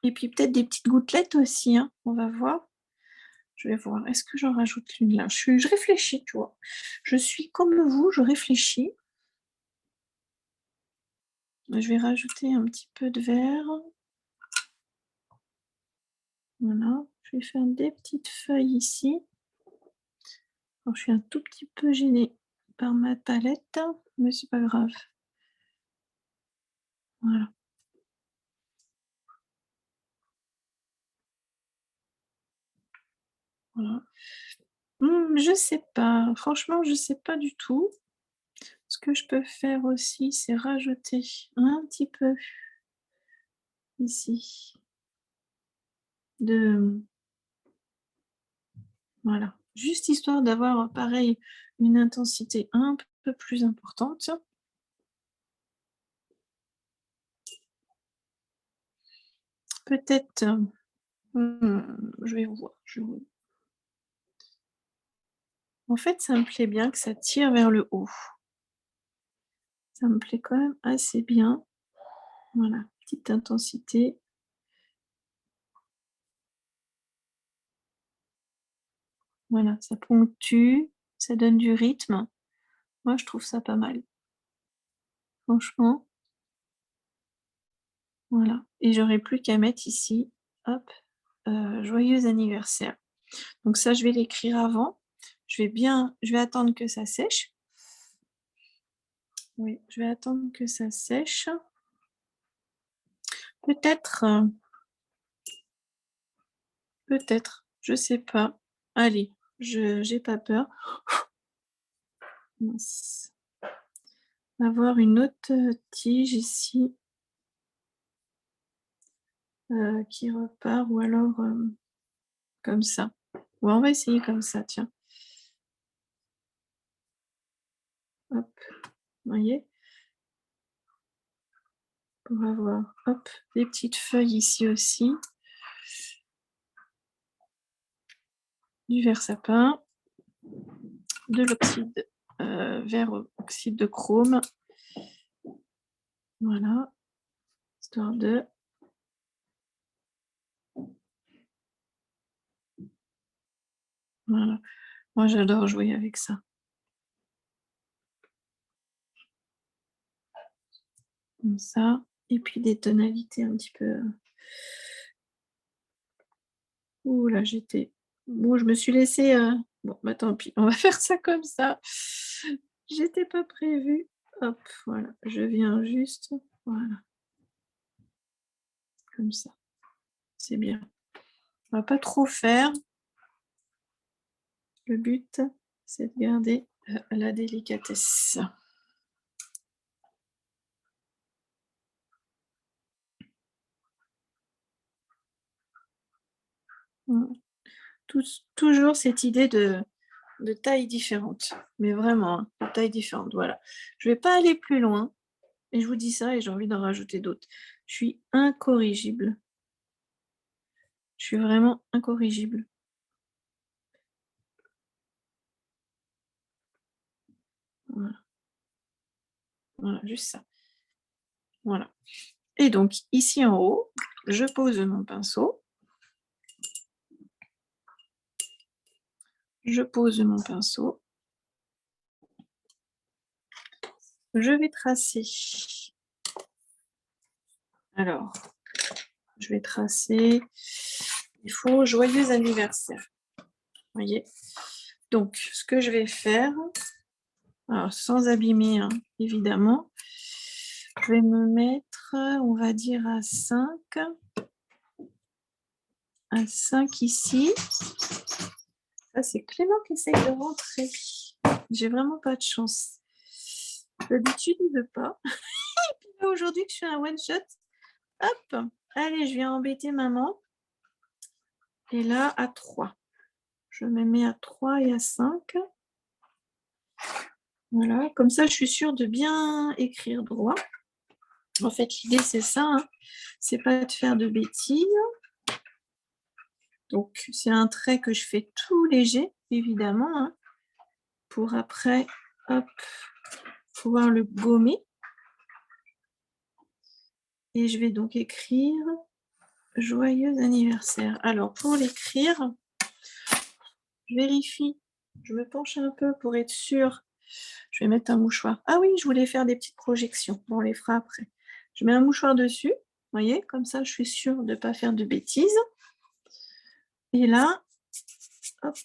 Et puis peut-être des petites gouttelettes aussi, hein. On va voir. Je vais voir. Est-ce que j'en rajoute une là? Je réfléchis, tu vois. Je suis comme vous, je réfléchis. Je vais rajouter un petit peu de vert. Voilà. Je vais faire des petites feuilles ici. Alors, je suis un tout petit peu gênée par ma palette, mais c'est pas grave. Voilà. Voilà. Je sais pas. Franchement, je sais pas du tout. Ce que je peux faire aussi, c'est rajouter un petit peu ici de voilà, juste histoire d'avoir pareil une intensité un peu plus importante. Peut-être, je vais voir, en fait, ça me plaît bien que ça tire vers le haut. Ça me plaît quand même assez bien. Voilà, petite intensité. Voilà, ça ponctue, ça donne du rythme. Moi, je trouve ça pas mal. Franchement, voilà et j'aurais plus qu'à mettre ici, hop, joyeux anniversaire. Donc ça, je vais l'écrire avant. Je vais attendre que ça sèche. Oui, je vais attendre que ça sèche. Peut-être, peut-être, je sais pas. Allez, je j'ai pas peur. Mince. Avoir une autre, tige ici, qui repart ou alors, comme ça. Ouais, on va essayer comme ça, tiens. Hop, vous voyez? Pour avoir, hop, des petites feuilles ici aussi. Du vert sapin, de l'oxyde, vert oxyde de chrome. Voilà, histoire de voilà. Moi, j'adore jouer avec ça. Comme ça et puis des tonalités un petit peu, ouh là, j'étais bon, je me suis laissée, bon, bah, tant pis, on va faire ça comme ça. J'étais pas prévue. Hop, voilà, je viens juste voilà, comme ça. C'est bien. On va pas trop faire. Le but, c'est de garder, la délicatesse. Mmh. Toujours cette idée de taille différente, mais vraiment, hein, de taille différente, voilà. Je vais pas aller plus loin Et je vous dis ça et j'ai envie d'en rajouter d'autres. Je suis incorrigible. Je suis vraiment incorrigible. Voilà. Voilà, juste ça. Voilà. Et donc, ici en haut, je pose mon pinceau. Je pose mon pinceau. Je vais tracer. Alors, je vais tracer. Il faut joyeux anniversaire. Vous voyez? Donc, ce que je vais faire, alors sans abîmer, hein, évidemment, je vais me mettre, on va dire, à 5. À 5 ici. Ça, c'est Clément qui essaye de rentrer. J'ai vraiment pas de chance. D'habitude, il ne veut pas. Et puis là, aujourd'hui, que je fais un one-shot, hop, allez, je viens embêter maman. Et là, à 3. Je me mets à 3 et à 5. Voilà, comme ça, je suis sûre de bien écrire droit. En fait, l'idée, c'est ça, hein. C'est pas de faire de bêtises. Donc, c'est un trait que je fais tout léger, évidemment, hein, pour après, hop, pouvoir le gommer. Et je vais donc écrire « Joyeux anniversaire ». Alors, pour l'écrire, je vérifie, je me penche un peu pour être sûre. Je vais mettre un mouchoir. Ah oui, je voulais faire des petites projections. Bon, on les fera après. Je mets un mouchoir dessus, vous voyez, comme ça, je suis sûre de ne pas faire de bêtises. Et là, hop,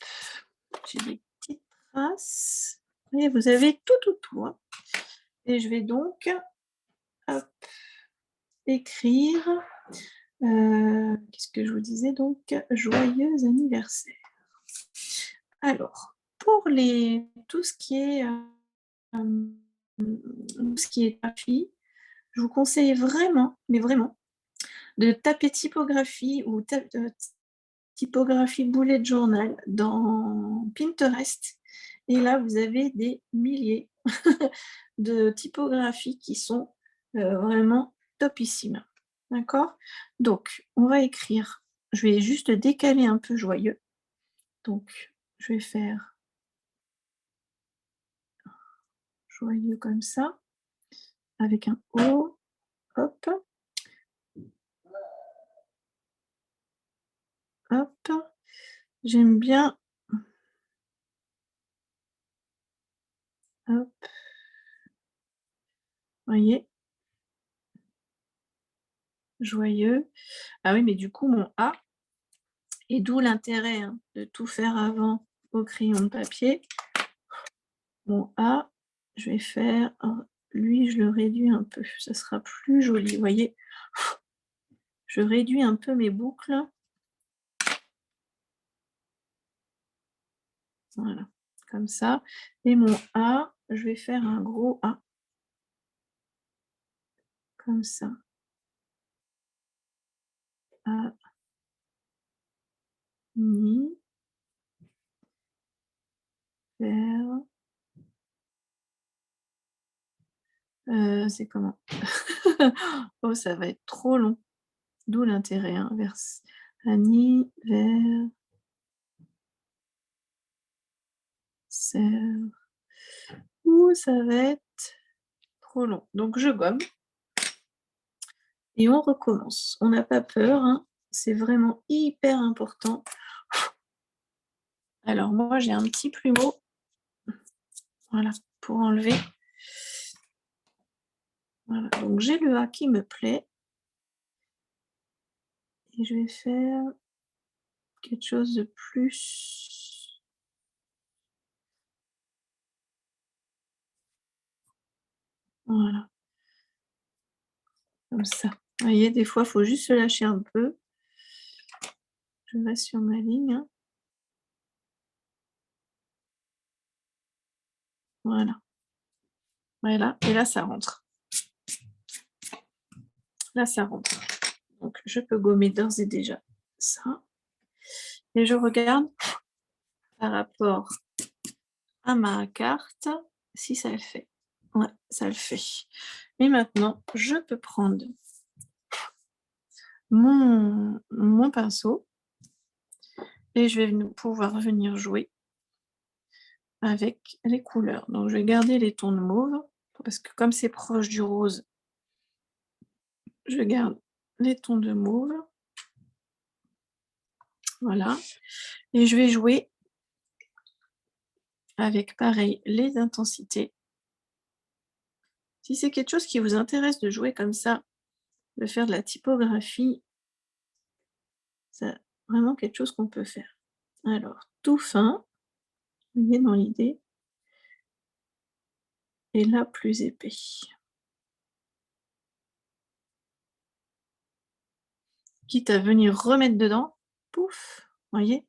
j'ai des petites traces. Et vous avez tout. Hein. Et je vais donc, hop, écrire, qu'est-ce que je vous disais donc, joyeux anniversaire. Alors, pour tout ce qui est graphie, je vous conseille vraiment, mais vraiment, de taper typographie ou typographie bullet journal dans Pinterest. Et là, vous avez des milliers de typographies qui sont vraiment topissimes. D'accord? Donc, on va écrire. Je vais juste décaler un peu joyeux. Donc, je vais faire joyeux comme ça, avec un O. Hop. Hop. J'aime bien. Hop. Voyez? Joyeux. Ah oui, mais du coup, mon A, et d'où l'intérêt hein, de tout faire avant au crayon de papier. Mon A, je vais faire, lui, je le réduis un peu, ça sera plus joli, vous voyez. Je réduis un peu mes boucles. Voilà, comme ça. Et mon A, je vais faire un gros A. Comme ça. A, ni, vers. C'est comment? Oh, ça va être trop long. D'où l'intérêt, hein, anniversaire. Ouh, ça va être trop long. Donc, je gomme. Et on recommence. On n'a pas peur, hein. C'est vraiment hyper important. Alors, moi, j'ai un petit plumeau. Voilà, pour enlever. Voilà, donc j'ai le A qui me plaît. Et je vais faire quelque chose de plus. Voilà. Comme ça. Vous voyez, des fois, il faut juste se lâcher un peu. Je vais sur ma ligne. Hein. Voilà. Voilà. Et là, ça rentre. Là, ça rentre. Donc, je peux gommer d'ores et déjà ça. Et je regarde par rapport à ma carte si ça le fait. Ouais, ça le fait. Et maintenant, je peux prendre mon pinceau et je vais pouvoir venir jouer avec les couleurs. Donc, je vais garder les tons de mauve parce que comme c'est proche du rose, je garde les tons de mauve. Voilà. Et je vais jouer avec, pareil, les intensités. Si c'est quelque chose qui vous intéresse de jouer comme ça, de faire de la typographie, c'est vraiment quelque chose qu'on peut faire. Alors, tout fin, vous voyez dans l'idée, et là plus épais. Quitte à venir remettre dedans, pouf, voyez,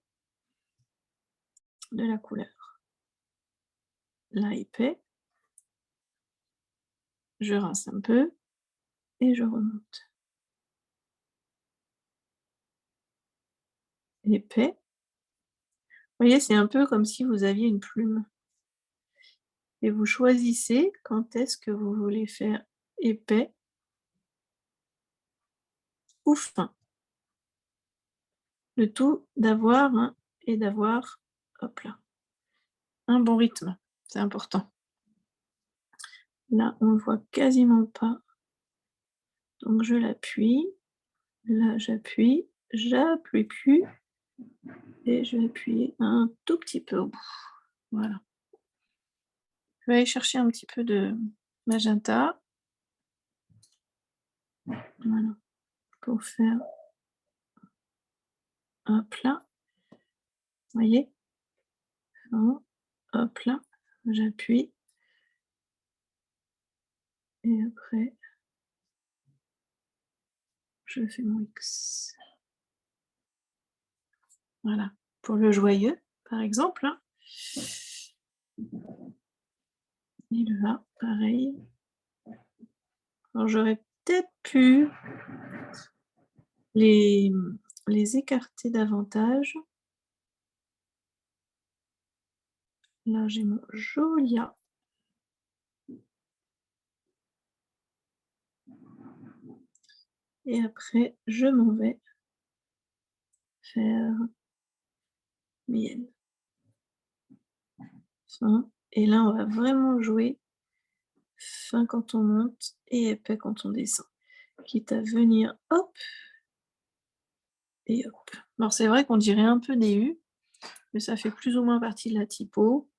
de la couleur. Là épais, je rince un peu et je remonte. Épais. Vous voyez, c'est un peu comme si vous aviez une plume. Et vous choisissez quand est-ce que vous voulez faire épais ou fin. Le tout d'avoir et d'avoir, hop là, un bon rythme, c'est important. Là, on ne voit quasiment pas, donc je l'appuie. Là, j'appuie plus et je vais appuyer un tout petit peu au bout. Voilà. Je vais aller chercher un petit peu de magenta. Voilà, pour faire hop là, voyez? Hop là, j'appuie et après je fais mon X. Voilà, pour le joyeux, par exemple, hein. Et le A, pareil. Alors j'aurais peut-être pu les écarter davantage. Là, j'ai mon joli A. Et après, je m'en vais faire miel. Fin. Et là, on va vraiment jouer fin quand on monte et épais quand on descend. Quitte à venir, hop, et hop. Alors c'est vrai qu'on dirait un peu des U, mais ça fait plus ou moins partie de la typo.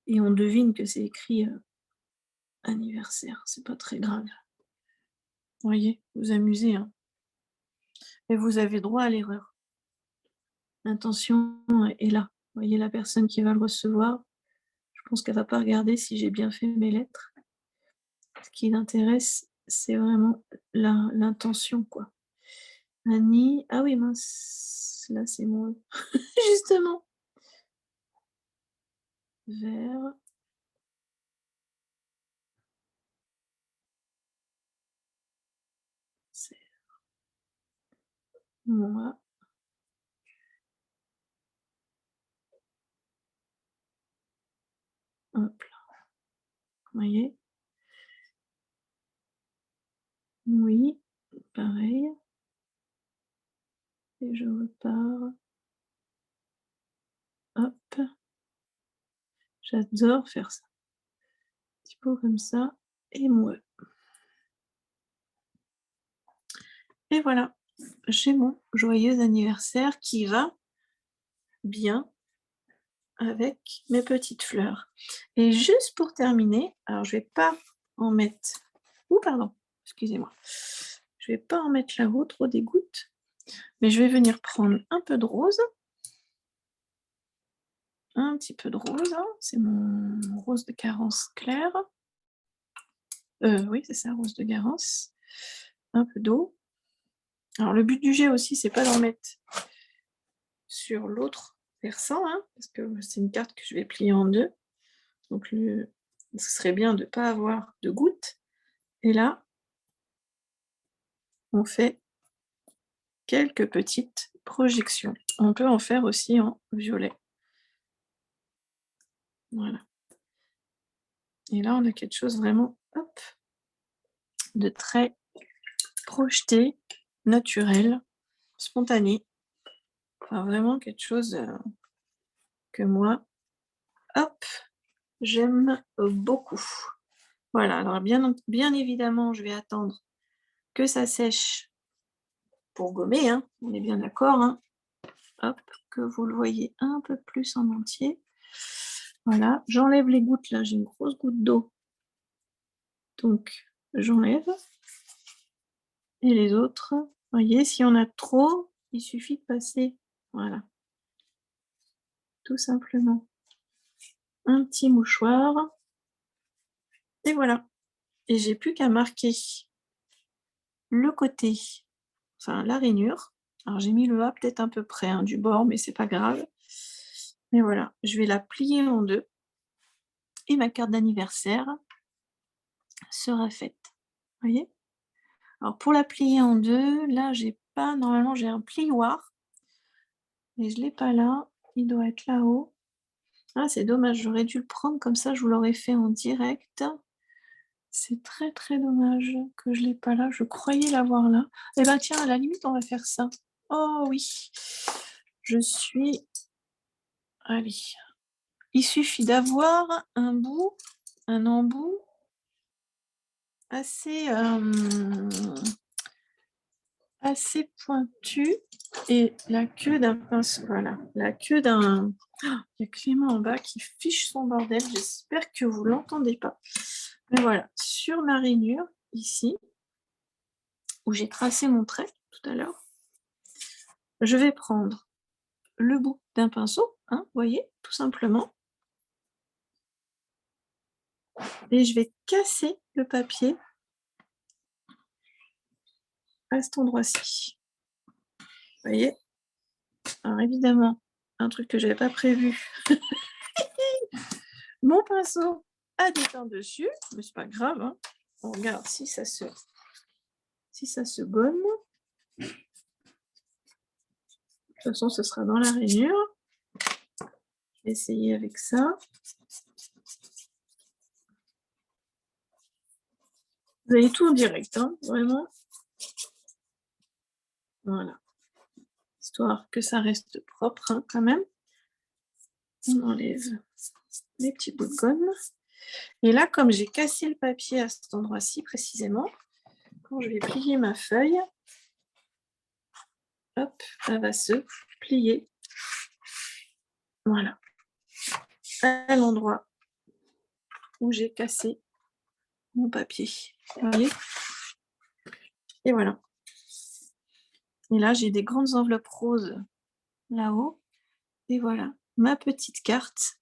Et on devine que c'est écrit anniversaire, c'est pas très grave. Vous voyez, vous amusez, hein. Et vous avez droit à l'erreur. L'intention est là. Vous voyez la personne qui va le recevoir, je pense qu'elle va pas regarder si j'ai bien fait mes lettres. Ce qui l'intéresse, c'est vraiment l'intention, quoi. Annie, ah oui mince, là c'est moi. Justement. Vert. C'est moi. Hop là. Vous voyez? Oui, pareil. Et je repars. Hop. J'adore faire ça. Un petit peu comme ça. Et moi. Et voilà. J'ai mon joyeux anniversaire qui va bien avec mes petites fleurs. Et juste pour terminer, alors je vais pas en mettre. Ouh, pardon, excusez-moi. Je vais pas en mettre là-haut, trop des gouttes. Mais je vais venir prendre un peu de rose. Un petit peu de rose, hein. C'est mon rose de Garance clair. Oui, c'est ça, rose de Garance. Un peu d'eau. Alors le but du jet aussi, c'est pas d'en mettre sur l'autre versant, hein, parce que c'est une carte que je vais plier en deux. Donc ce serait bien de ne pas avoir de gouttes. Et là, on fait quelques petites projections. On peut en faire aussi en violet. Voilà. Et là, on a quelque chose vraiment, hop, de traits projetés, naturels, spontanés. Enfin, vraiment quelque chose que moi, hop, j'aime beaucoup. Voilà, alors bien évidemment, je vais attendre que ça sèche pour gommer, hein, on est bien d'accord, hein. Hop, que vous le voyez un peu plus en entier. Voilà, j'enlève les gouttes là, j'ai une grosse goutte d'eau. Donc, j'enlève. Et les autres, vous voyez, si on a trop, il suffit de passer, voilà, tout simplement un petit mouchoir. Et voilà. Et j'ai plus qu'à marquer le côté, enfin la rainure. Alors j'ai mis le A peut-être un peu près hein, du bord, mais c'est pas grave. Mais voilà, je vais la plier en deux et ma carte d'anniversaire sera faite. Vous voyez? Alors pour la plier en deux, là j'ai pas, normalement j'ai un plioir, mais je l'ai pas là, il doit être là-haut. Ah c'est dommage, j'aurais dû le prendre comme ça, je vous l'aurais fait en direct. C'est très, très dommage que je l'ai pas là, je croyais l'avoir là. Eh ben tiens, à la limite, on va faire ça. Oh oui, je suis allez, il suffit d'avoir un bout, un embout assez, assez pointu et la queue d'un pinceau, voilà, la queue d'un il y a Clément en bas qui fiche son bordel, j'espère que vous l'entendez pas. Mais voilà, sur ma rainure, ici, où j'ai tracé mon trait tout à l'heure, je vais prendre le bout d'un pinceau, hein, vous voyez, tout simplement, et je vais casser le papier à cet endroit-ci. Vous voyez? Alors évidemment, un truc que j'avais pas prévu, mon pinceau a des teintes dessus, mais c'est pas grave, hein. On regarde si ça se gomme. De toute façon, ce sera dans la rainure. Je vais essayer avec ça. Vous avez tout en direct, hein, vraiment. Voilà. Histoire que ça reste propre, hein, quand même. On enlève les petits bouts de gomme. Et là, comme j'ai cassé le papier à cet endroit-ci précisément, quand je vais plier ma feuille, hop, elle va se plier. Voilà. À l'endroit où j'ai cassé mon papier. Vous voyez? Et voilà. Et là, j'ai des grandes enveloppes roses là-haut. Et voilà, ma petite carte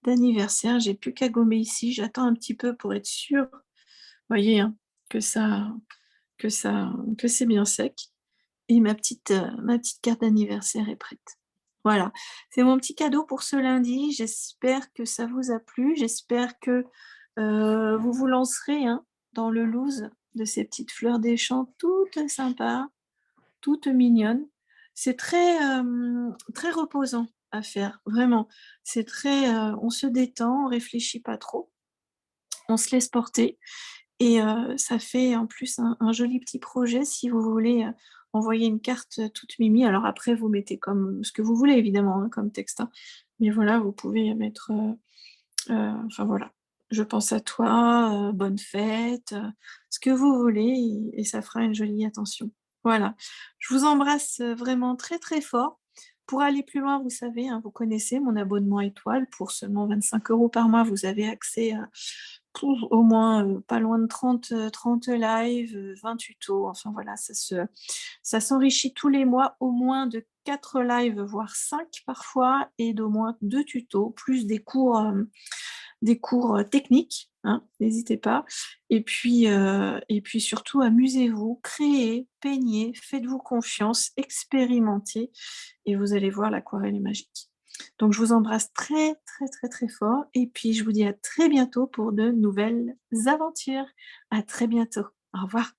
d'anniversaire. J'ai plus qu'à gommer ici. J'attends un petit peu pour être sûre. Vous voyez, hein, que c'est bien sec. Et ma petite carte d'anniversaire est prête. Voilà, c'est mon petit cadeau pour ce lundi. J'espère que ça vous a plu. J'espère que vous vous lancerez hein, dans le loose de ces petites fleurs des champs toutes sympas, toutes mignonnes. C'est très, très reposant à faire, vraiment. C'est très, on se détend, on réfléchit pas trop, on se laisse porter. Et ça fait en plus un joli petit projet si vous voulez envoyer une carte toute mimi. Alors après, vous mettez comme ce que vous voulez, évidemment, hein, comme texte. Hein. Mais voilà, vous pouvez mettre, enfin voilà, je pense à toi, bonne fête, ce que vous voulez, et ça fera une jolie attention. Voilà, je vous embrasse vraiment très très fort. Pour aller plus loin, vous savez, hein, vous connaissez mon abonnement étoile. Pour seulement 25 € par mois, vous avez accès à au moins pas loin de 30 lives, 20 tutos. Enfin voilà, ça s'enrichit tous les mois, au moins de 4 lives, voire 5 parfois, et d'au moins 2 tutos, plus des cours techniques, hein, n'hésitez pas. Et puis surtout, amusez-vous, créez, peignez, faites-vous confiance, expérimentez, et vous allez voir, l'aquarelle est magique. Donc je vous embrasse très, très, très, très fort, et puis je vous dis à très bientôt pour de nouvelles aventures. À très bientôt. Au revoir.